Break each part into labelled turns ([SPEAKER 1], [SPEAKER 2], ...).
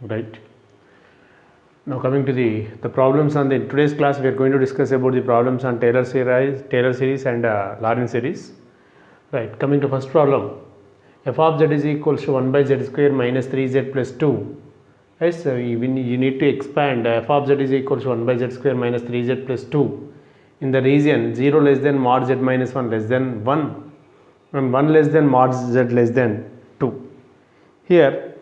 [SPEAKER 1] right? Now coming to the problems on the today's class, we are going to discuss about the problems on Taylor series and Lorentz series, right? Coming to first problem, f of z is equals to 1 by z square minus 3z plus 2. Right, so you need to expand f of z is equals to 1 by z square minus 3z plus 2 in the region 0 less than mod z minus 1 less than 1 and 1 less than mod z less than 2. Here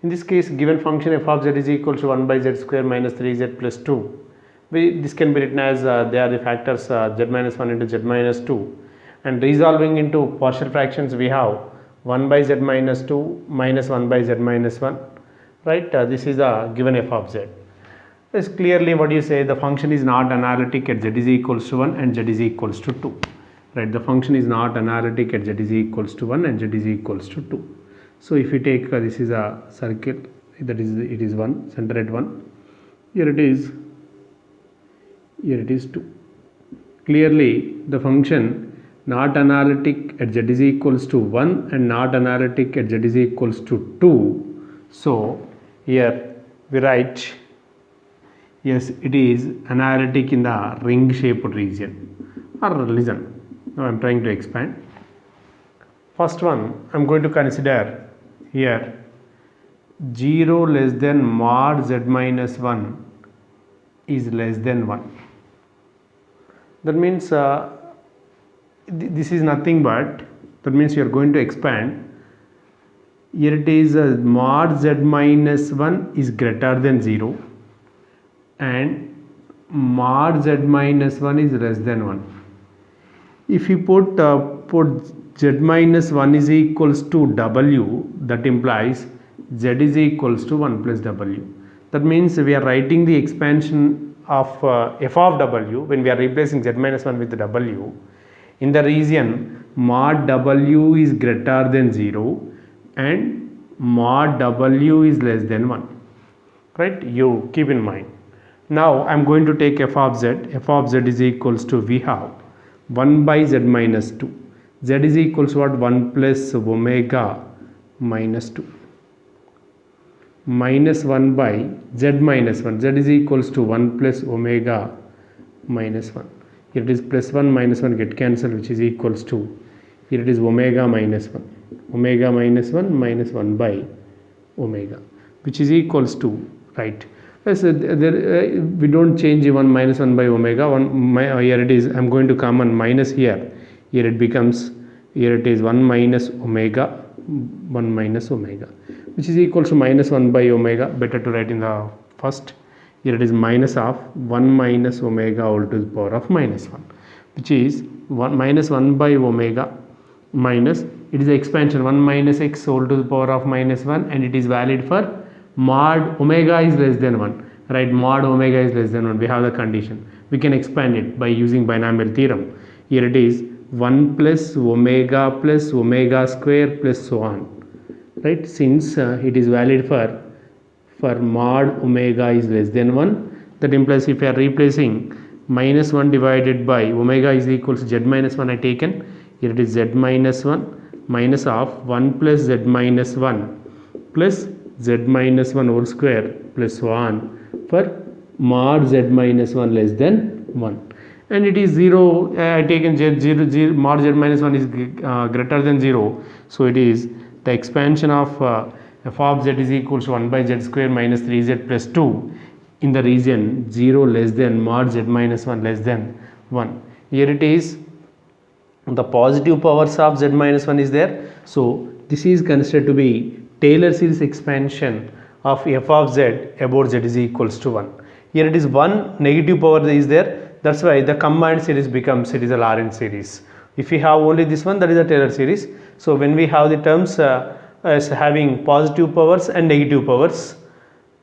[SPEAKER 1] in this case, given function f of z is equal to 1 by z square minus 3z plus 2. This can be written as they are the factors z minus 1 into z minus 2, and resolving into partial fractions we have 1 by z minus 2 minus 1 by z minus 1, right? This is a given f of z. Is clearly what you say, the function is not analytic at z is equals to 1 and z is equals to 2, right? The function is not analytic at z is equals to 1 and z is equals to 2. So if you take this is a circle, that is it is 1, center at 1, here it is 2. Clearly the function not analytic at z is equals to 1 and not analytic at z is equals to 2. So here we write yes, it is analytic in the ring shaped region. Or listen, now I am trying to expand. First one I am going to consider here 0 less than mod z minus 1 is less than 1. That means this is nothing but, that means you are going to expand. Here it is mod z minus 1 is greater than 0 and mod z minus 1 is less than 1. If you put z minus 1 is equals to w, that implies z is equals to 1 plus w. That means we are writing the expansion of f of w when we are replacing z minus 1 with w in the region mod w is greater than 0 and mod w is less than 1, right? You keep in mind. Now I am going to take f of z is equals to, we have 1 by z minus 2, z is equals to what, 1 plus omega minus 2 minus 1 by z minus 1, z is equals to 1 plus omega minus 1. Here it is plus 1 minus 1 get cancelled, which is equals to, here it is omega minus 1 minus 1 by omega, which is equals to, right? Yes, we don't change 1 minus 1 by omega. Here it is, I am going to common minus here. Here it becomes, here it is 1 minus omega, which is equals to minus 1 by omega. Better to write in the first. Here it is minus of 1 minus omega all to the power of minus 1, which is 1 minus 1 by omega minus, it is the expansion 1 minus x all to the power of minus 1, and it is valid for mod omega is less than 1, right? Mod omega is less than 1, we have the condition. We can expand it by using binomial theorem. Here it is 1 plus omega square plus so on, right? Since it is valid for mod omega is less than 1, that implies if you are replacing minus 1 divided by omega is equals to z minus 1 I taken. Here it is z minus 1 minus of 1 plus z minus 1 plus z minus 1 whole square plus so on for mod z minus 1 less than 1, and it is 0. I taken z mod z minus 1 is greater than 0, so it is the expansion of f of z is equals to 1 by z square minus 3z plus 2 in the region 0 less than mod z minus 1 less than 1. Here it is the positive powers of z minus 1 is there, so this is considered to be Taylor series expansion of f of z about z is equals to 1. Here it is one negative power is there, that's why the combined series becomes, it is a Lorentz series. If we have only this one, that is a Taylor series. So when we have the terms as having positive powers and negative powers,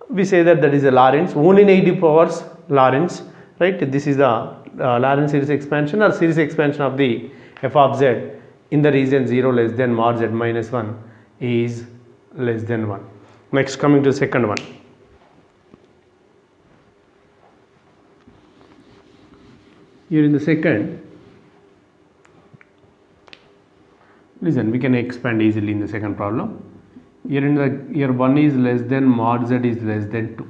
[SPEAKER 1] we say that is a Lorentz. Only negative powers Lorentz, right? This is the Lorentz series expansion or series expansion of the f of z in the region 0 less than mod z minus 1 is less than 1. Next, coming to the second one. Here in the second, listen, we can expand easily in the second problem. Here 1 is less than mod z is less than 2.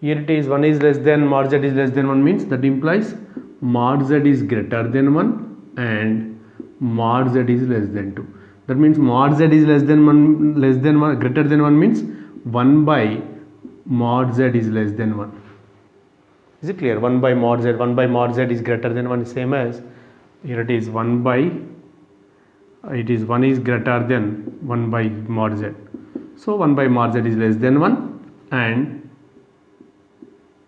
[SPEAKER 1] Here it is 1 is less than mod z is less than 1 means that implies mod z is greater than 1 and mod z is less than 2. That means mod z is less than 1 greater than 1 means 1 by mod z is less than 1. Is it clear? 1 by mod z is greater than 1, same as here it is 1 by 1 is greater than 1 by mod z. So 1 by mod z is less than 1 and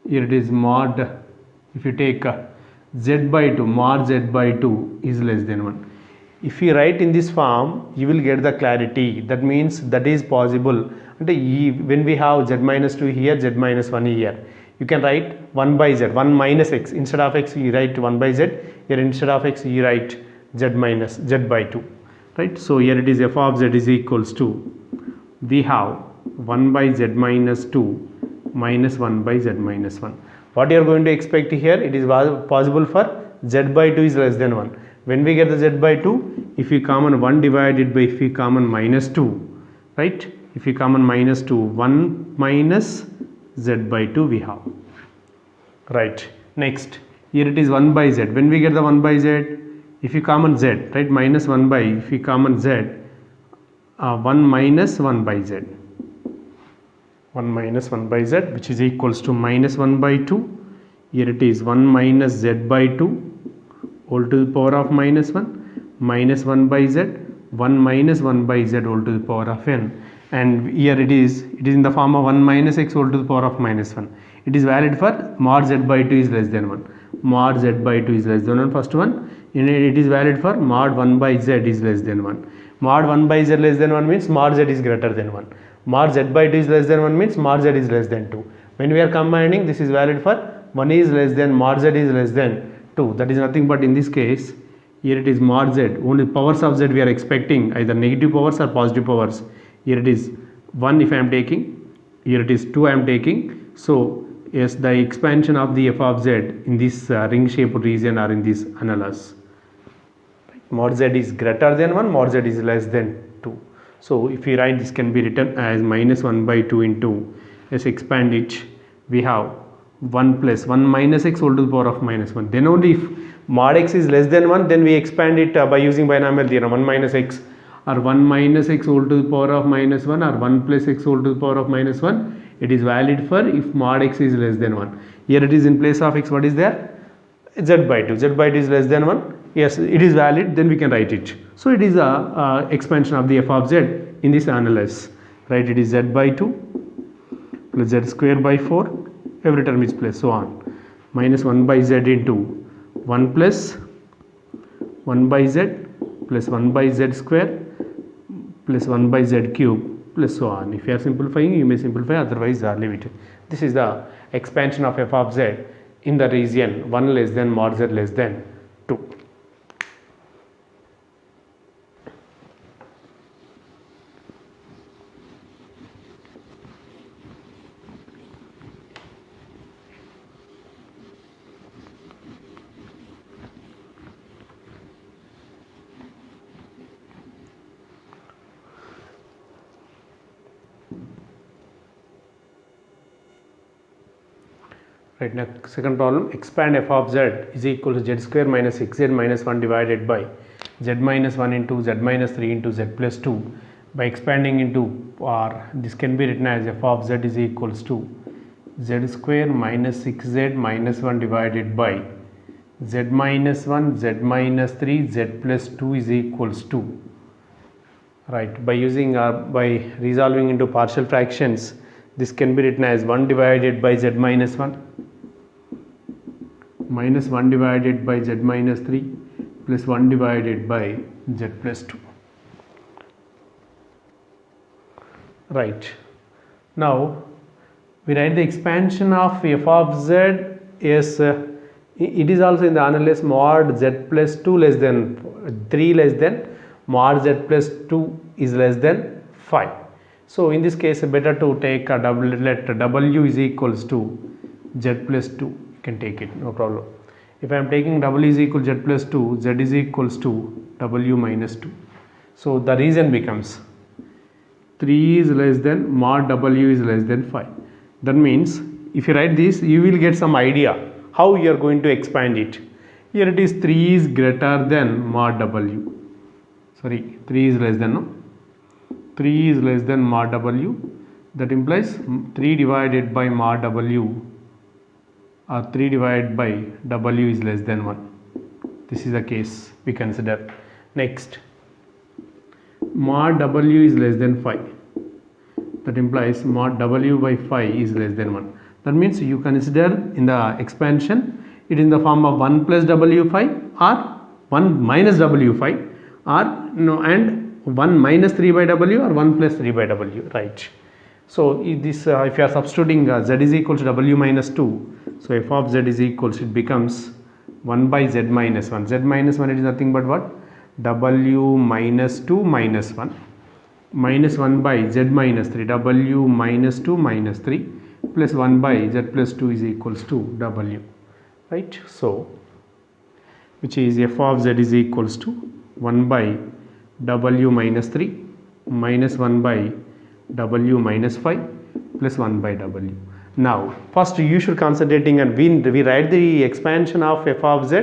[SPEAKER 1] here it is mod, if you take z by 2, mod z by 2 is less than 1. If you write in this form, you will get the clarity. That means that is possible. When we have z minus 2 here, z minus 1 here, you can write 1 by z, 1 minus x. Instead of x, you write 1 by z. Here instead of x, you write z minus z by 2. Right? So here it is f of z is equals to, we have 1 by z minus 2 minus 1 by z minus 1. What you are going to expect here, it is possible for z by 2 is less than 1. When we get the z by 2, if we common 1 divided by, if we common minus 2, right? If we common minus 2, 1 minus z by 2 we have. Right. Next, here it is 1 by z. When we get the 1 by z, if you common z, right? Minus 1 by, if we common z, 1 minus 1 by z. 1 minus 1 by z, which is equals to minus 1 by 2. Here it is 1 minus z by 2 whole to the power of minus 1 minus 1 by z, 1 minus 1 by z whole to the power of n, and here it is in the form of 1 minus x whole to the power of minus 1. It is valid for mod z by 2 is less than 1. Mod z by 2 is less than 1, first one. It is valid for mod 1 by z is less than 1. Mod 1 by z less than 1 means mod z is greater than 1. Mod z by 2 is less than 1 means mod z is less than 2. When we are combining, this is valid for 1 is less than mod z is less than 2. That is nothing but in this case, here it is mod z, only powers of z we are expecting either negative powers or positive powers. Here it is 1 if I am taking, here it is 2 I am taking. So yes, the expansion of the f of z in this ring shaped region or in this annulus. Mod z is greater than 1, mod z is less than 2. So if we write, this can be written as minus 1 by 2 into, let's expand it, we have 1 plus 1 minus x whole to the power of minus 1. Then only if mod x is less than 1, then we expand it by using binomial theorem, 1 minus x or 1 minus x whole to the power of minus 1 or 1 plus x whole to the power of minus 1. It is valid for if mod x is less than 1. Here it is in place of x, what is there? Z by 2. Z by 2 is less than 1. Yes, it is valid, then we can write it. So it is a expansion of the f of z in this annulus. Right, it is z by 2 plus z square by 4, every term is plus, so on. Minus 1 by z into 1 plus 1 by z plus 1 by z square plus 1 by z cube plus so on. If you are simplifying, you may simplify, otherwise leave it. This is the expansion of f of z in the region 1 less than mod z less than 2. Right, now second problem, expand f of z is equal to z square minus 6z minus 1 divided by z minus 1 into z minus 3 into z plus 2 by expanding into, or this can be written as f of z is equals to z square minus 6z minus 1 divided by z minus 1, z minus 3, z plus 2 is equals to, right, by using by resolving into partial fractions, this can be written as 1 divided by z minus 1 minus 1 divided by z minus 3 plus 1 divided by z plus 2. Right. Now we write the expansion of f of z is it is also in the annulus mod z plus 2 less than 3 less than mod z plus 2 is less than 5. So in this case, better to take a double, let w is equals to z plus 2. You can take it, no problem. If I am taking w is equal to z plus 2, z is equals to w minus 2. So the region becomes 3 is less than mod w is less than 5. That means if you write this, you will get some idea how you are going to expand it. Here it is 3 is greater than mod w. Sorry, 3 is less than, no? 3 is less than mod w. That implies 3 divided by mod w, or 3 divided by w is less than 1. This is the case we consider. Next, mod w is less than 5. That implies mod w by 5 is less than 1. That means you consider in the expansion it is in the form of 1 plus w5 or 1 minus w5, or no, and 1 minus 3 by w or 1 plus 3 by w, right? So this if you are substituting z is equal to w minus 2, so f of z is equals, it becomes 1 by z minus 1. Z minus 1, it is nothing but what? W minus 2 minus 1, minus 1 by z minus 3, w minus 2 minus 3, plus 1 by z plus 2 is equals to w, right? So which is f of z is equals to 1 by w minus 3 minus 1 by w minus 5 plus 1 by w. Now first you should concentrating, and we write the expansion of f of z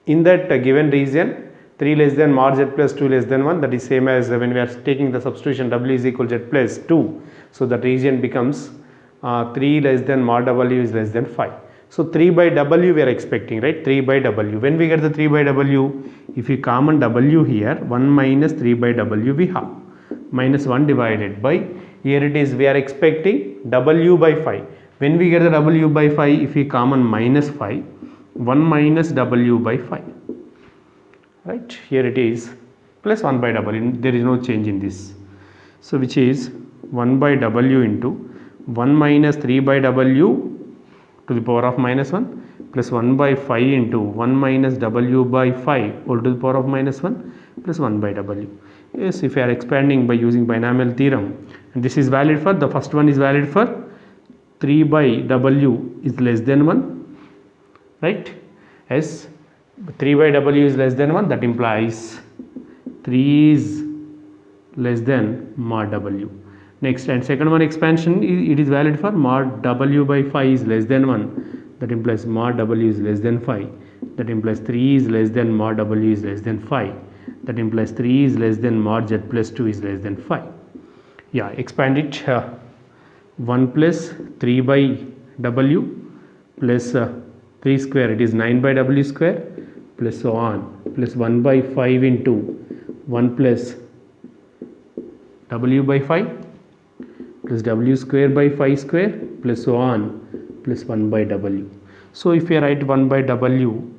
[SPEAKER 1] in that given region 3 less than mod z plus 2 less than 1, that is same as when we are taking the substitution w is equal to z plus 2. So that region becomes 3 less than mod w is less than 5. So 3 by w we are expecting, right? 3 by w. When we get the 3 by w, if we common w here, 1 minus 3 by w we have, minus 1 divided by, here it is we are expecting w by 5. When we get the w by 5, if we common minus 5, 1 minus w by 5, right? Here it is plus 1 by w, there is no change in this. So which is 1 by w into 1 minus 3 by w to the power of minus 1 plus 1 by 5 into 1 minus w by 5 whole to the power of minus 1 plus 1 by w. Yes, if you are expanding by using binomial theorem, and this is valid for, the first one is valid for 3 by w is less than 1, right? Yes, 3 by w is less than 1, that implies 3 is less than mod w. Next, and second one expansion, it is valid for mod w by 5 is less than 1, that implies mod w is less than 5, that implies 3 is less than mod w is less than 5, that implies 3 is less than mod z plus 2 is less than 5. Yeah, expand it, 1 plus 3 by w plus 3 square, it is 9 by w square plus so on, plus 1 by 5 into 1 plus w by 5 plus w square by 5 square plus so on plus 1 by w. So if you write 1 by w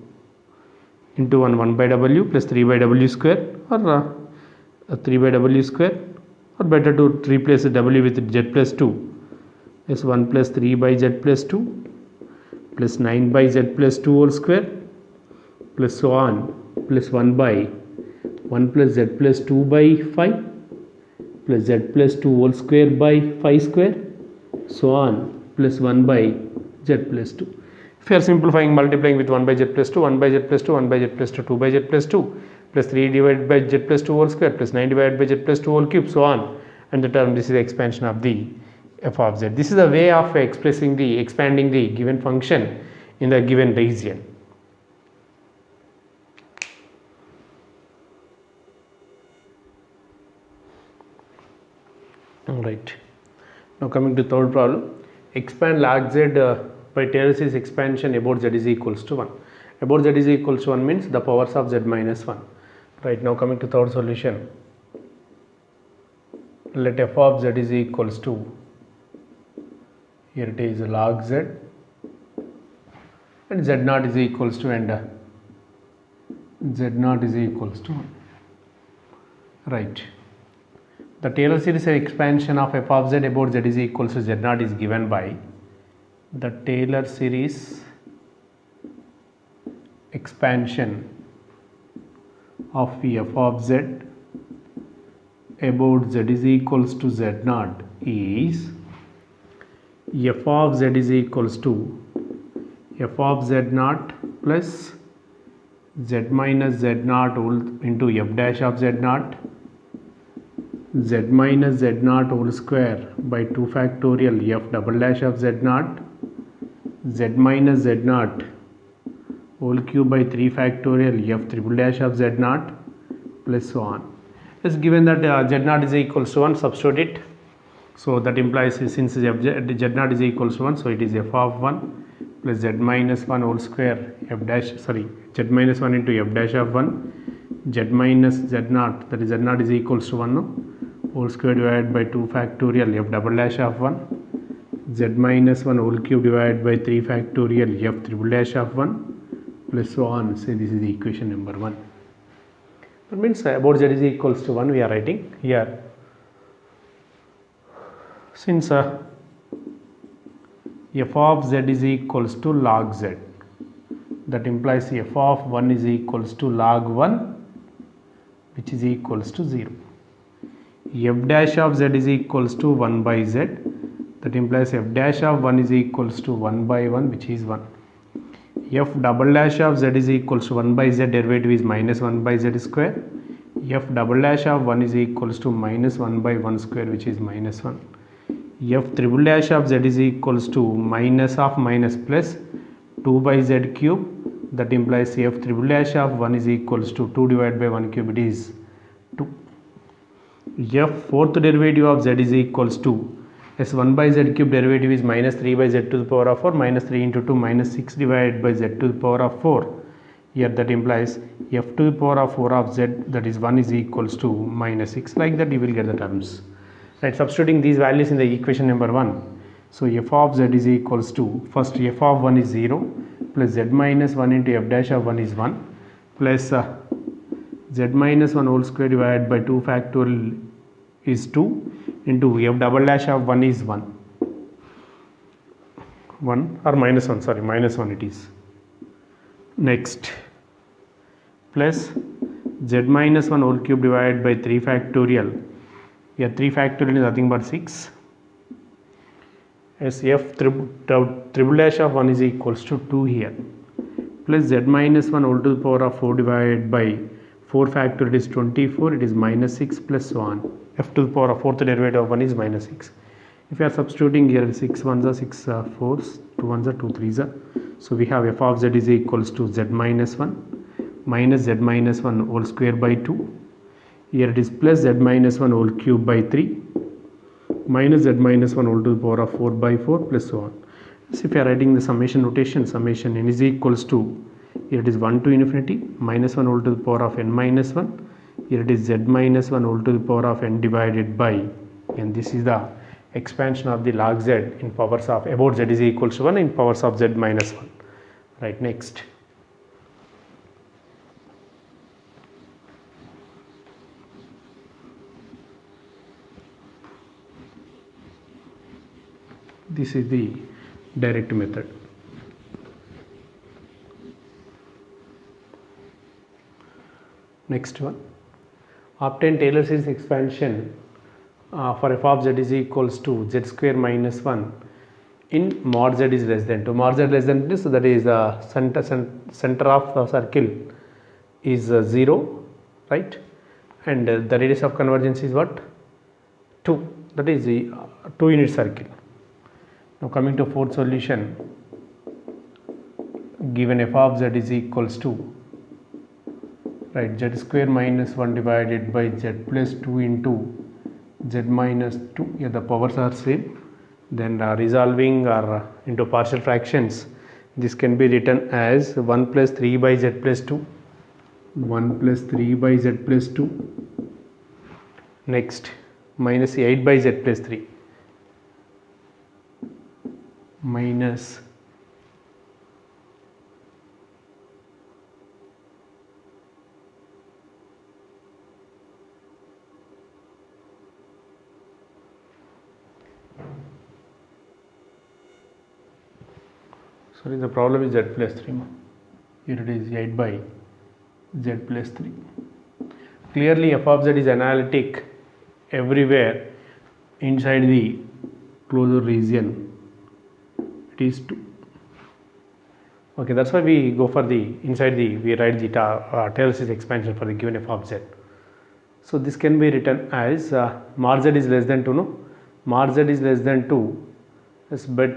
[SPEAKER 1] into 1 by w plus 3 by w square, or 3 by w square, or better to replace w with z plus 2, is 1 plus 3 by z plus 2 plus 9 by z plus 2 whole square plus so on plus 1 by 1 plus z plus 2 by 5 plus z plus 2 whole square by 5 square so on plus 1 by z plus 2. If you are simplifying, multiplying with 1 by z plus 2, 1 by z plus 2, 1 by z plus 2, 2 by z plus 2 plus 3 divided by z plus 2 whole square plus 9 divided by z plus 2 whole cube so on, and the term, this is the expansion of the f of z. This is a way of expressing the, expanding the given function in the given region. Alright, now coming to third problem, expand log z by Taylor series expansion about z is equals to 1. About z is equals to 1 means the powers of z minus 1. Right, now coming to third solution, let f of z is equals to, here it is log z and z naught is equals to, and z naught is equals to 1. Right, the Taylor series expansion of f of z about z is equals to z naught is given by the Taylor series expansion of f of z about z is equals to z naught is f of z is equals to f of z naught plus z minus z naught into f dash of z naught z minus z naught whole square by 2 factorial f double dash of z naught, z minus z naught whole cube by 3 factorial f triple dash of z naught plus so on. It's given that z naught is equals to 1, substitute it. So that implies since z naught is equals to 1, so it is f of 1 plus z minus 1 whole square f dash, sorry, z minus 1 into f dash of 1, z minus z naught, that is z naught is equals to 1, no? Whole square divided by 2 factorial f double dash of 1, z minus 1 whole cube divided by 3 factorial f triple dash of 1 plus so on. Say this is the equation number 1. That means about z is equals to 1 we are writing here. Since f of z is equals to log z, that implies f of 1 is equals to log 1, which is equals to 0. F dash of z is equals to 1 by z, that implies f dash of 1 is equals to 1 by 1, which is 1. F double dash of z is equals to 1 by z, derivative is minus 1 by z square. F double dash of 1 is equals to minus 1 by 1 square, which is minus 1. F triple dash of z is equals to minus of minus plus 2 by z cube, that implies f triple dash of 1 is equals to 2 divided by 1 cube, it is 2. F fourth derivative of z is equals to s 1 by z cube, derivative is minus 3 by z to the power of 4, minus 3 into 2 minus 6 divided by z to the power of 4. Here that implies f to the power of 4 of z, that is 1, is equals to minus 6. Like that you will get the terms. Right, substituting these values in the equation number 1. So f of z is equals to, first f of 1 is 0 plus z minus 1 into f dash of 1 is 1 plus z minus 1 whole square divided by 2 factorial is 2 into f double dash of 1 is 1 or minus 1, sorry, minus 1 it is. Next, plus z minus 1 whole cube divided by 3 factorial. Here 3 factorial is nothing but 6. As f triple dash of 1 is equals to 2 here, plus z minus 1 whole to the power of 4 divided by 4 factorial is 24, it is minus 6 plus so on. F to the power of 4th derivative of 1 is minus 6. If you are substituting here, 6 1s are 6 4s, 2 1s are 2 3s are. So we have f of z is equals to z minus 1 minus z minus 1 whole square by 2. Here it is plus z minus 1 whole cube by 3 minus z minus 1 whole to the power of 4 by 4 plus so on. So if you are writing the summation notation, summation n is equals to, here it is 1 to infinity minus 1 whole to the power of n minus 1. Here it is z minus 1 whole to the power of n divided by, and this is the expansion of the log z in powers of, about z is equals to 1 in powers of z minus 1. Right, next. This is the direct method. Next one. Obtain Taylor series expansion for f of z is equals to z square minus 1 in mod z is less than 2. Mod z less than 2, so that is center of the circle is 0, right? And the radius of convergence is what? 2. That is the 2 unit circle. Now coming to fourth solution, given f of z is equals to, right, z square minus 1 divided by z plus 2 into z minus 2, here the powers are same. Then resolving or into partial fractions, this can be written as 1 plus 3 by z plus 2, 1 plus 3 by z plus 2, next minus 8 by z plus 3, minus sorry, the problem is z plus 3. Here it is 8 by z plus 3. Clearly f of z is analytic everywhere inside the closure region. It is 2. Okay, that's why we go for the inside the, we write the Taylor series expansion for the given f of z. So this can be written as mod z is less than 2, no, mod z is less than 2. Yes, but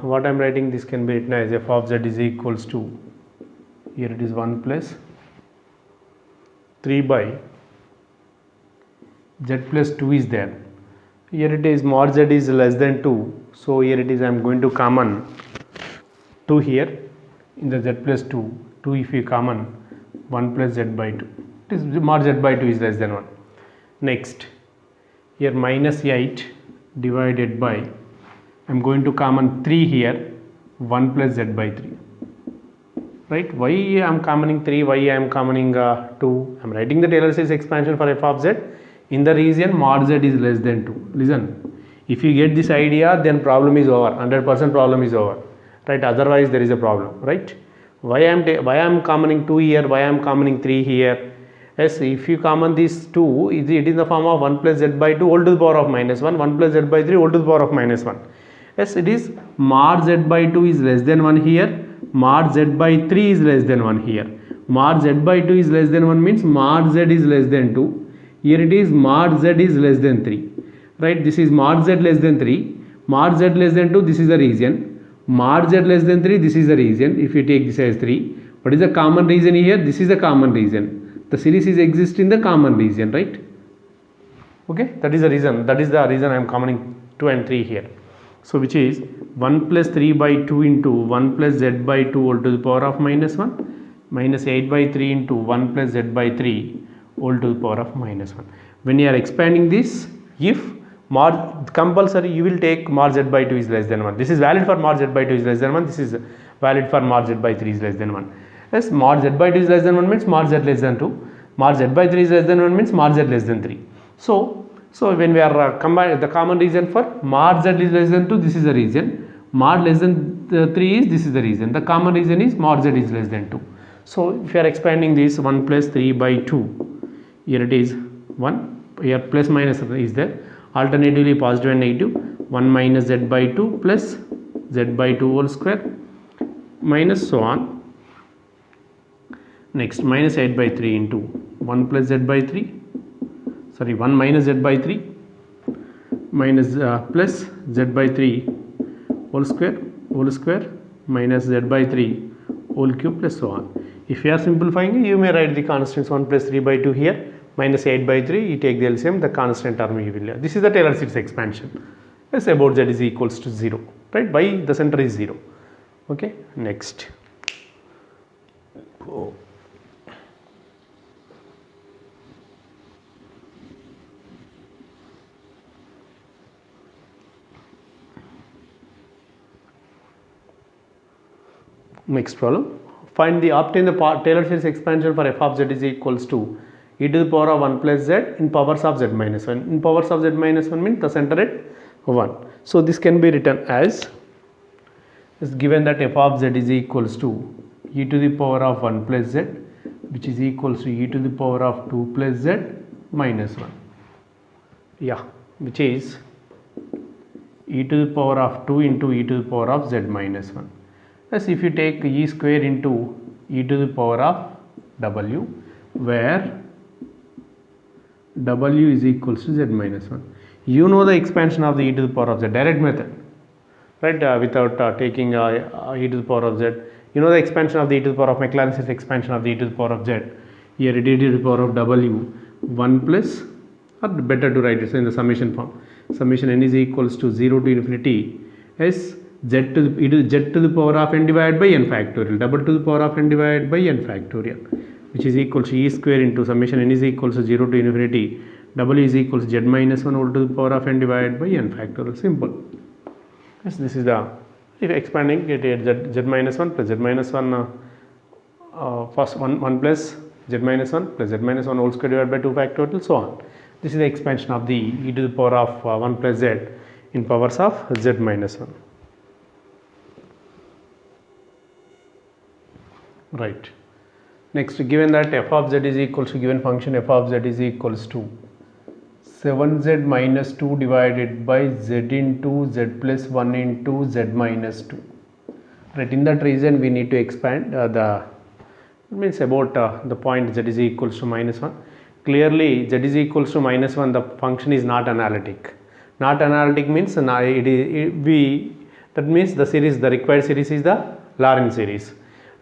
[SPEAKER 1] what I am writing, this can be written as f of z is equals to, here it is 1 plus 3 by z plus 2 is there. Here it is mod z is less than 2, so here it is I am going to common 2 here in the z plus 2, if you common 1 plus z by 2, it is mod z by 2 is less than 1. Next, here minus 8 divided by, I am going to common 3 here, 1 plus z by 3, right? Why I am commoning 3, why I am commoning 2? I am writing the Taylor series expansion for f of z in the region mod z is less than 2. Listen, if you get this idea, then problem is over, 100% problem is over, right? Otherwise there is a problem, right? Why I am commoning 2 here, why I am commoning 3 here? Yes, if you common these 2, it is in the form of 1 plus z by 2 whole to the power of minus 1, 1 plus z by 3 whole to the power of minus 1. Yes, it is mod z by 2 is less than 1 here, mod z by 3 is less than 1 here. Mod z by 2 is less than 1 means mod z is less than 2. Here it is mod z is less than 3, right? This is mod z less than 3, mod z less than 2, this is the region, mod z less than 3, this is the region. If you take this as 3, what is the common region here? This is the common region. The series is exist in the common region, right? Okay, that is the reason, I am commoning 2 and 3 here. So which is 1 plus 3 by 2 into 1 plus z by 2 whole to the power of minus 1 minus 8 by 3 into 1 plus z by 3 whole to the power of minus 1. When you are expanding this, if mod, compulsory you will take mod z by 2 is less than 1. This is valid for mod z by 2 is less than 1. This is valid for mod z by 3 is less than 1. Yes, mod z by 2 is less than 1 means mod z less than 2. Mod z by 3 is less than 1 means mod z less than 3. So when we are combine the common region for mod z is less than 2, this is the region. Mod less than 3 is, this is the region. The common region is mod z is less than 2. So if you are expanding this 1 plus 3 by 2, here it is 1, here plus minus is there, alternatively positive and negative, 1 minus z by 2 plus z by 2 whole square minus so on. Next, minus 8 by 3 into 1 plus z by 3, sorry 1 minus z by 3 minus plus z by 3 whole square minus z by 3 whole cube plus so on. If you are simplifying, you may write the constants 1 plus 3 by 2 here, minus 8 by 3, you take the LCM, the constant term you will have. This is the Taylor series expansion. Yes, about z is equals to 0, right? Why the center is 0. Okay, next. Oh. Next problem, obtain the Taylor series expansion for f of z is equals to e to the power of 1 plus z in powers of z minus 1. In powers of z minus 1 means the center at 1. So this can be written as, is given that f of z is equals to e to the power of 1 plus z, which is equals to e to the power of 2 plus z minus 1. Yeah, which is e to the power of 2 into e to the power of z minus 1. As if you take e square into e to the power of w, where w is equals to z minus 1. You know the expansion of the e to the power of z, direct method, right? Without taking e to the power of z, you know the expansion of the e to the power of Maclaurin's expansion of the e to the power of z. Here it is e to the power of w 1 plus, or better to write it in the summation form. Summation n is equals to 0 to infinity s z to the power of n divided by n factorial, double to the power of n divided by n factorial, which is equal to e square into summation n is equals to 0 to infinity w is equals to z minus 1 whole to the power of n divided by n factorial. Simple. Yes, this is the, if expanding it at z minus 1 plus z minus 1 first 1 plus z minus 1 plus z minus 1 whole square divided by 2 factorial, so on. This is the expansion of the e to the power of 1 plus z in powers of z minus 1. Right. Next, given that f of z is equals to, given function f of z is equals to 7z minus 2 divided by z into z plus 1 into z minus 2. Right, in that region we need to expand it means about the point z is equals to minus 1. clearly z is equals to minus 1, the function is not analytic. Not analytic means that means the required series is the Lorentz series,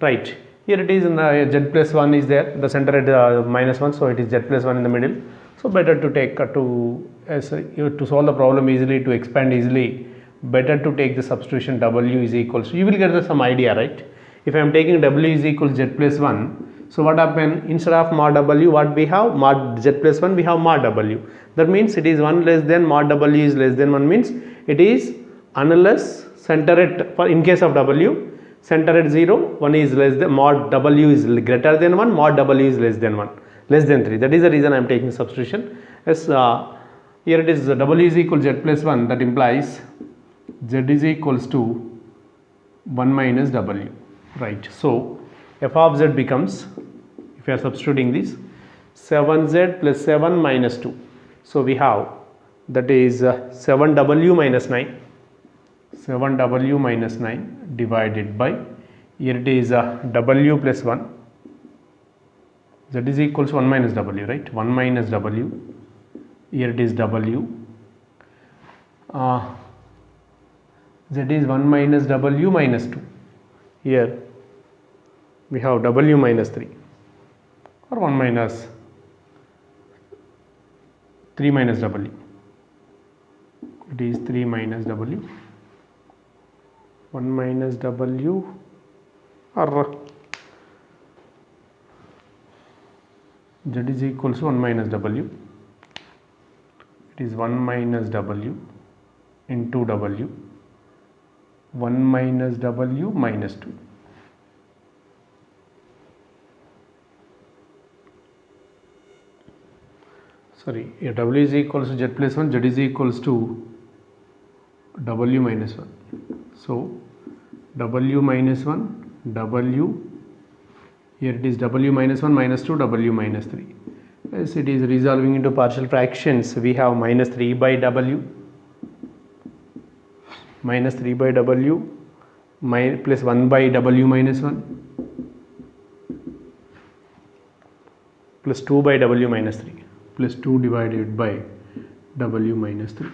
[SPEAKER 1] right? Here it is in the z plus 1 is there, the center at minus 1, so it is z plus 1 in the middle. So better to take to solve the problem easily, to expand easily, better to take the substitution w is equals to, you will get some idea, right? If I am taking w is equals z plus 1, so what happened, instead of mod w, what we have, mod z plus 1, we have mod w. That means it is 1 less than mod w is less than 1, means it is unless center at, for in case of w, center at 0, 1 is less than, mod w is greater than 1, mod w is less than 1, less than 3. That is the reason I am taking substitution. As here it is w is equal z plus 1, that implies z is equals to 1 minus w, right? So f of z becomes, if you are substituting this, 7z plus 7 minus 2. So we have, that is 7w minus 9, 7w minus 9 divided by, here it is w plus 1, z is equals to 1 minus w, right? 1 minus w, here it is w, z is 1 minus w minus 2, here we have w minus 3, or 1 minus 3 minus w, it is 3 minus w, 1 minus w, or z is equals to 1 minus w, it is 1 minus w into w, 1 minus w minus 2. Sorry, here w is equals to z plus 1, z is equals to w minus 1. So w minus 1, w, here it is w minus 1 minus 2, w minus 3. As it is resolving into partial fractions, we have minus 3 by w, minus 3 by w, plus 1 by w minus 1, plus 2 by w minus 3, plus 2 divided by w minus 3,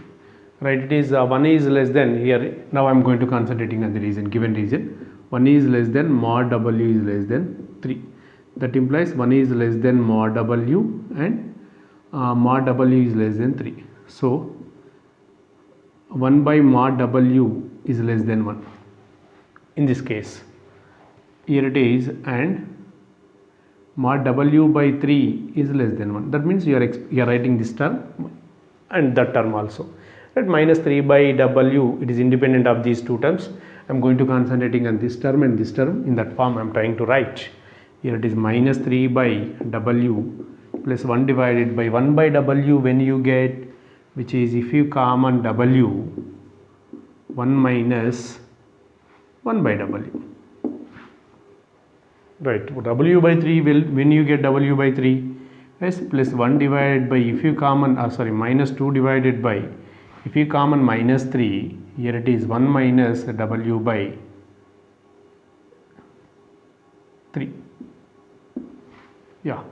[SPEAKER 1] right? It is 1 is less than, here now I am going to concentrating on the region, given region, 1 is less than mod w is less than 3. That implies 1 is less than mod w and mod w is less than 3. So 1 by mod w is less than 1 in this case, here it is, and mod w by 3 is less than 1. That means you are writing this term and that term also, right? Minus 3 by w, it is independent of these two terms. I am going to concentrating on this term and this term, in that form I am trying to write. Here it is minus 3 by w plus 1 divided by 1 by w, when you get, which is, if you common w, 1 minus 1 by w, right? W by 3 will, when you get w by 3, yes, plus 1 divided by, if you common, minus 2 divided by, if you common minus 3, here it is 1 minus w by 3, yeah,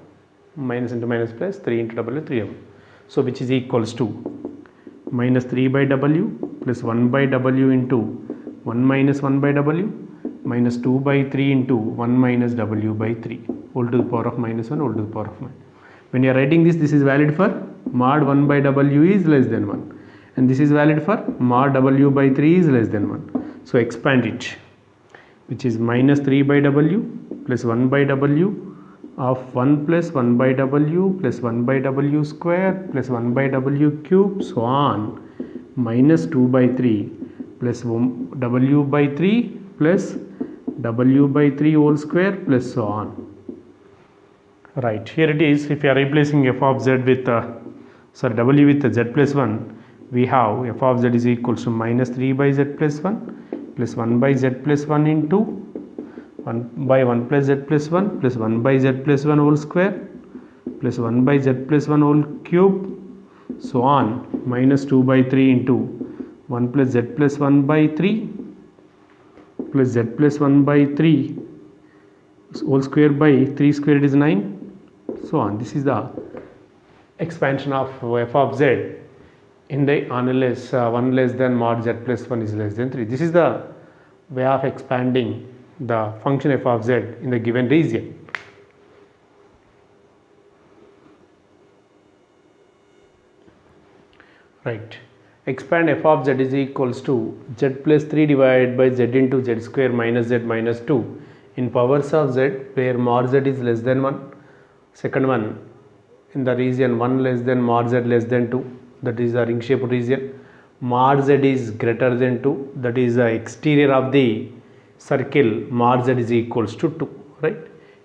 [SPEAKER 1] minus into minus plus 3 into w, 3w. So which is equals to minus 3 by w plus 1 by w into 1 minus 1 by w minus 2 by 3 into 1 minus w by 3 whole to the power of minus 1 whole to the power of 9. When you are writing this, this is valid for mod 1 by w is less than 1, and this is valid for mod w by 3 is less than 1. So expand it, which is minus 3 by w plus 1 by w of 1 plus 1 by w plus 1 by w square plus 1 by w cube, so on, minus 2 by 3 plus w by 3 plus w by 3 whole square plus so on. Right, here it is, if you are replacing f of z with w with z plus 1, we have f of z is equals to minus 3 by z plus 1 plus 1 by z plus 1 into 1 by 1 plus z plus 1 plus 1 by z plus 1 whole square plus 1 by z plus 1 whole cube, so on, minus 2 by 3 into 1 plus z plus 1 by 3 plus z plus 1 by 3 whole square by 3 square, it is 9, so on. This is the expansion of f of z in the unless 1 less than mod z plus 1 is less than 3. This is the way of expanding the function f of z in the given region. Right. Expand f of z is equals to z plus 3 divided by z into z square minus z minus 2 in powers of z, where mod z is less than 1. Second one, in the region 1 less than mod z less than 2, that is the ring shaped region. Mod z is greater than 2, that is the exterior of the circle. Mod z is equals to 2, right?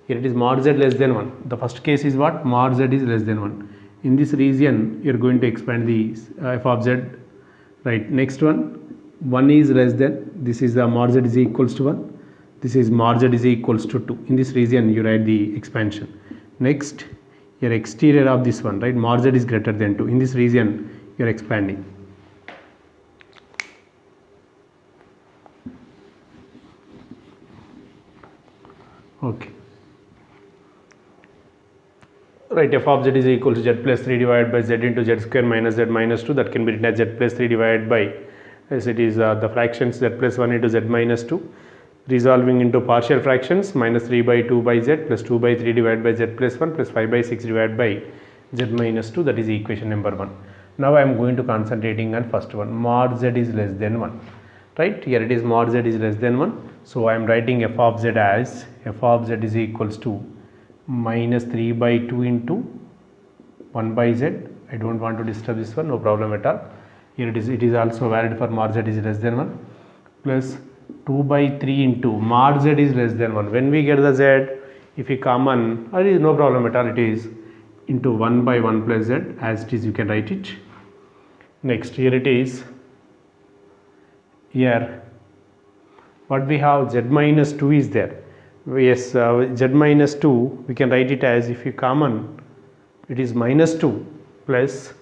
[SPEAKER 1] Here it is mod z less than 1. The first case is what? Mod z is less than 1. In this region you are going to expand the f of z, right? Next one, 1 is less than, this is the mod z is equals to 1, this is mod z is equals to 2. In this region you write the expansion. Next, your exterior of this one, right? Mod z is greater than 2. In this region you are expanding. Okay, right, f of z is equal to z plus 3 divided by z into z square minus z minus 2, that can be written as z plus 3 divided by, as it is the fractions z plus 1 into z minus 2, resolving into partial fractions, minus 3 by 2 by z plus 2 by 3 divided by z plus 1 plus 5 by 6 divided by z minus 2, that is equation number 1. Now I am going to concentrating on first one, mod z is less than 1, right? Here it is mod z is less than 1, so I am writing f of z as f of z is equals to minus 3 by 2 into 1 by z. I don't want to disturb this one, no problem at all. Here it is also valid for mod z is less than 1, plus 2 by 3 into mod z is less than 1. When we get the z, if we common, it is no problem at all, it is into 1 by 1 plus z, as it is you can write it. Next, here it is, here what we have, z minus 2 is there. Yes, z minus 2 we can write it as, if you common, it is minus 2 plus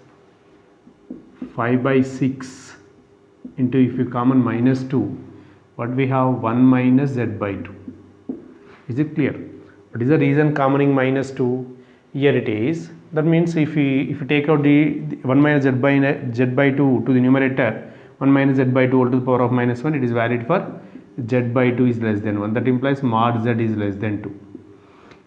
[SPEAKER 1] 5 by 6 into, if you common minus 2, what we have, 1 minus z by 2. Is it clear? What is the reason commoning minus 2? Here it is, that means if you take out the 1 minus z by 2 to the numerator, 1 minus z by 2 all to the power of minus 1, it is valid for z by 2 is less than 1, that implies mod z is less than 2.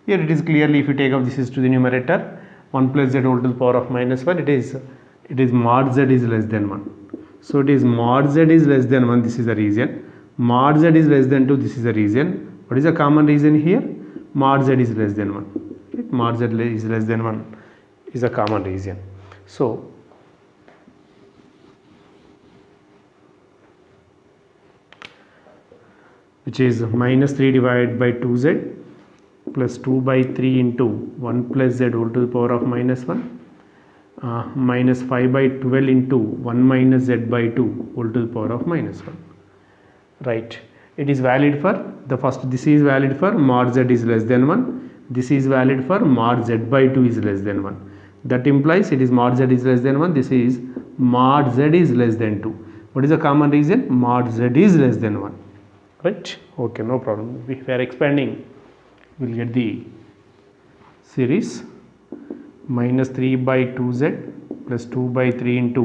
[SPEAKER 1] Here it is clearly, if you take out this is to the numerator, 1 plus z all to the power of minus 1, it is mod z is less than 1. So it is mod z is less than 1, this is the region. Mod z is less than 2, this is the region. What is the common region here? Mod z is less than 1. Right? Mod z is less than 1 is a common region. So which is minus 3 divided by 2z plus 2 by 3 into 1 plus z all to the power of minus 1, minus 5 by 12 into 1 minus z by 2 all to the power of minus 1. Right, it is valid for the first, this is valid for mod z is less than 1, this is valid for mod z by 2 is less than 1. That implies it is mod z is less than 1, this is mod z is less than 2. What is the common reason? Mod z is less than 1. Right, okay, no problem. If we are expanding, we will get the series minus 3 by 2z plus 2 by 3 into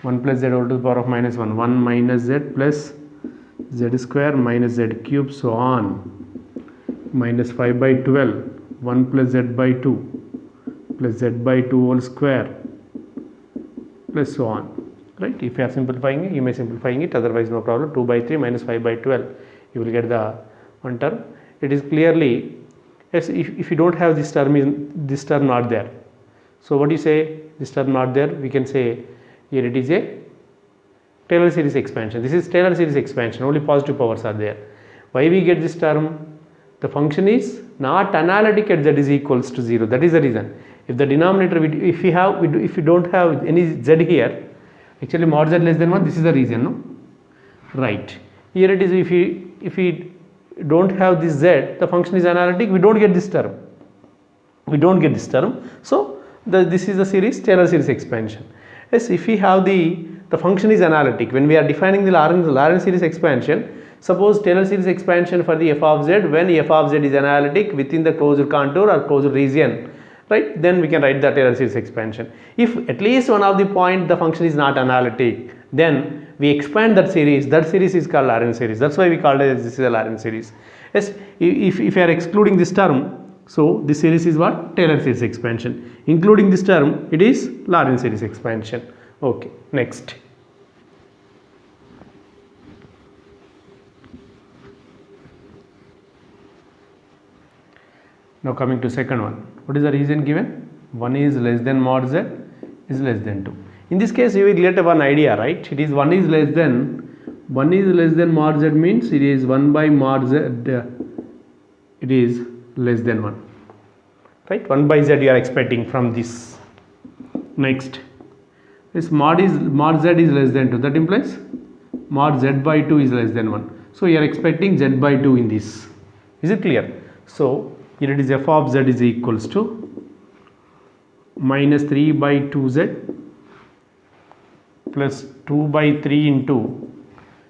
[SPEAKER 1] 1 plus z all to the power of minus 1, 1 minus z plus z square minus z cube, so on, minus 5 by 12, 1 plus z by 2 plus z by 2 whole square plus so on. Right, if you are simplifying it, you may simplifying it, otherwise no problem. 2 by 3 minus 5 by 12, you will get the one term. It is clearly, yes, if you don't have this term not there, so what do you say, this term not there, we can say here it is a Taylor series expansion. This is Taylor series expansion, only positive powers are there. Why we get this term? The function is not analytic at z is equals to 0, that is the reason. If the denominator, if you don't have any z here, actually mod z less than 1, this is the reason, no? Right, here it is, if we don't have this z, the function is analytic, we don't get this term, so this is the series, Taylor series expansion. Yes, if we have the function is analytic, when we are defining the Lorentz series expansion, suppose Taylor series expansion for the f of z, when f of z is analytic within the closed contour or closed region, right? Then we can write the Taylor series expansion. If at least one of the point the function is not analytic, then we expand that series is called Lorentz series. That's why we call it as this is a Lorentz series. Yes, if you are excluding this term, so this series is what? Taylor series expansion. Including this term, it is Lorentz series expansion. Okay, next. Now coming to second one. What is the reason given? 1 is less than mod z is less than 2. In this case, you will get one idea, right? It is 1 is less than mod z means it is 1 by mod z, it is less than 1. Right? 1 by z you are expecting from this. Next. This mod z is less than 2. That implies mod z by 2 is less than 1. So you are expecting z by 2 in this. Is it clear? So here it is f of z is equals to minus 3 by 2z plus 2 by 3 into,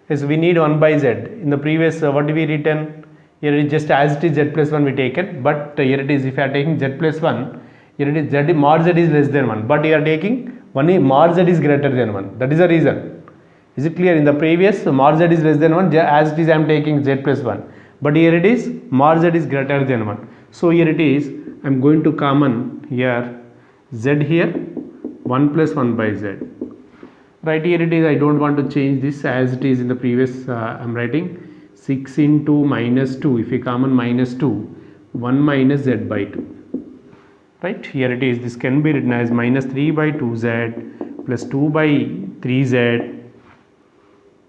[SPEAKER 1] yes, we need 1 by z. In the previous, what do we written? Here it is just as it is z plus 1 we taken, but here it is if you are taking z plus 1, here it is z mod z is less than 1, but you are taking 1 mod z is greater than 1. That is the reason. Is it clear? In the previous, mod z is less than 1, as it is I am taking z plus 1, but here it is mod z is greater than 1. So here it is, I am going to common here z here 1 plus 1 by z. Right, here it is, I don't want to change this as it is in the previous, I am writing 6 into minus 2, if we common minus 2, 1 minus z by 2. Right, here it is, this can be written as minus 3 by 2z plus 2 by 3z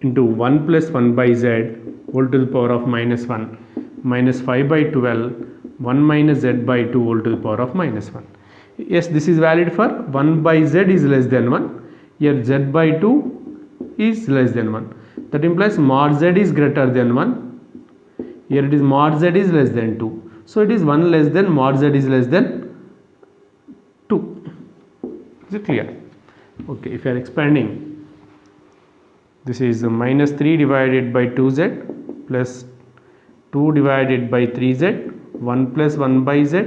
[SPEAKER 1] into 1 plus 1 by z whole to the power of minus 1 minus 5 by 12 1 minus z by 2 whole to the power of minus 1. Yes, this is valid for 1 by z is less than 1. Here z by 2 is less than 1. That implies mod z is greater than 1. Here it is mod z is less than 2. So it is 1 less than mod z is less than 2. Is it clear? Okay, if you are expanding, this is minus 3 divided by 2z plus 2 divided by 3z, 1 plus 1 by z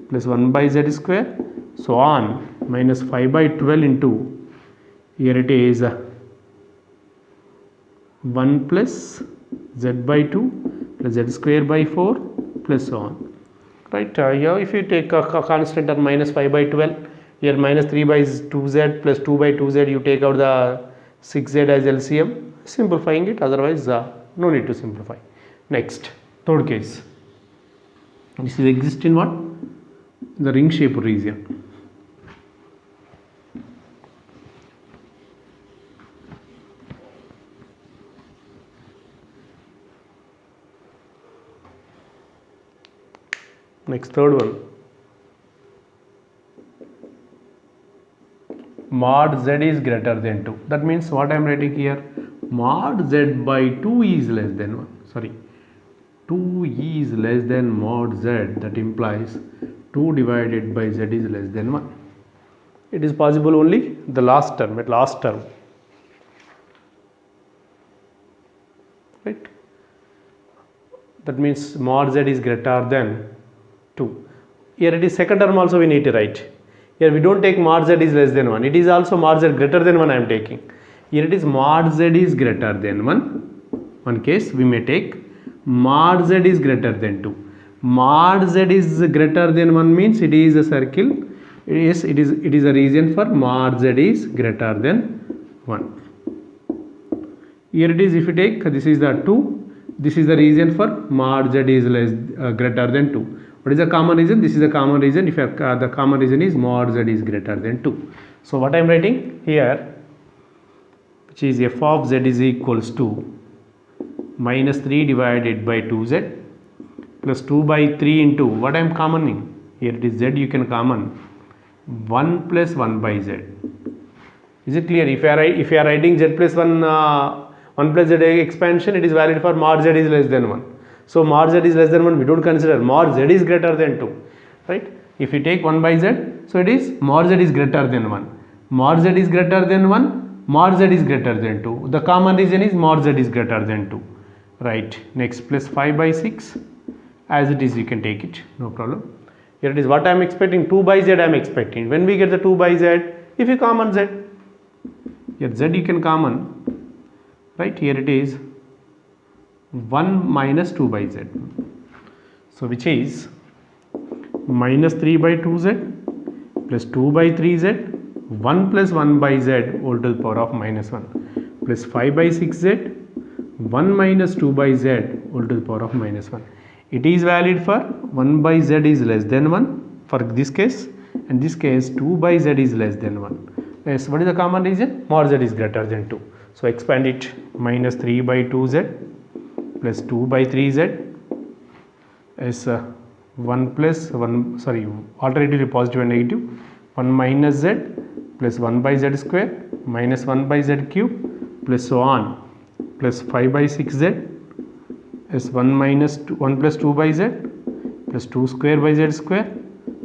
[SPEAKER 1] plus 1 by z square, so on, minus 5 by 12 into, here it is 1 plus z by 2 plus z square by 4 plus so on. Right, here if you take a constant of minus 5 by 12, here minus 3 by 2z plus 2 by 2z, you take out the 6z as LCM, simplifying it, otherwise no need to simplify. Next, third case. This is exist in what? The ring shape region. Next, third one. Mod z is greater than 2. That means what I am writing here? Mod z by 2 is less than 1. Sorry. 2 is less than mod z, that implies 2 divided by z is less than 1. It is possible only the last term, at last term. Right? That means mod z is greater than 2. Here it is second term also we need to write. Here we don't take mod z is less than 1. It is also mod z greater than 1 I am taking. Here it is mod z is greater than 1. One case we may take mod z is greater than 2. Mod z is greater than 1 means it is a circle. Yes, it is a region for mod z is greater than 1. Here it is, if you take, this is the 2. This is the region for mod z is greater than 2. What is the common region? This is the common region. If the common region is mod z is greater than 2. So what I am writing here, which is f of z is equals to minus 3 divided by 2z plus 2 by 3 into, what I am commoning? Here it is z, you can common 1 plus 1 by z. Is it clear? If you are writing z plus 1 plus z expansion, it is valid for mod z is less than 1. So mod z is less than 1, we don't consider. Mod z is greater than 2. Right? If you take 1 by z, so it is mod z is greater than 1. Mod z is greater than 1, mod z is greater than 2. The common region is mod z is greater than 2. Right. Next, plus 5 by 6. As it is, you can take it, no problem. Here it is what I am expecting, 2 by z I am expecting. When we get the 2 by z, if you common z, here z you can common, right? Here it is 1 minus 2 by z. So which is minus 3 by 2z plus 2 by 3z, 1 plus 1 by z whole to the power of minus 1 plus 5 by 6z, 1 minus 2 by z whole to the power of minus 1. It is valid for 1 by z is less than 1 for this case, and this case 2 by z is less than 1. Yes, what is the common reason? Mod z is greater than 2. So expand it, minus 3 by 2z plus 2 by 3z is 1 plus 1, sorry, alternatively positive and negative, 1 minus z plus 1 by z square minus 1 by z cube plus so on, plus 5 by 6z is 1 minus 2, 1 plus 2 by z plus 2 square by z square,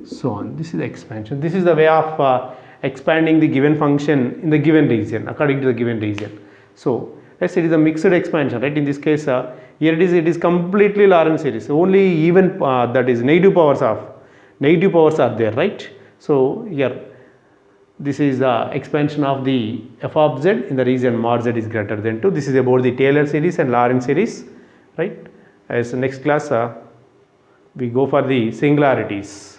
[SPEAKER 1] so on. This is the expansion. This is the way of expanding the given function in the given region according to the given region. So let's say it is a mixed expansion, right? In this case, here it is completely Lorentz series. Only even that is negative powers are there, right? So here this is the expansion of the f of z in the region mod z is greater than 2. This is about the Taylor series and Lorentz series, right? As next class we go for the singularities.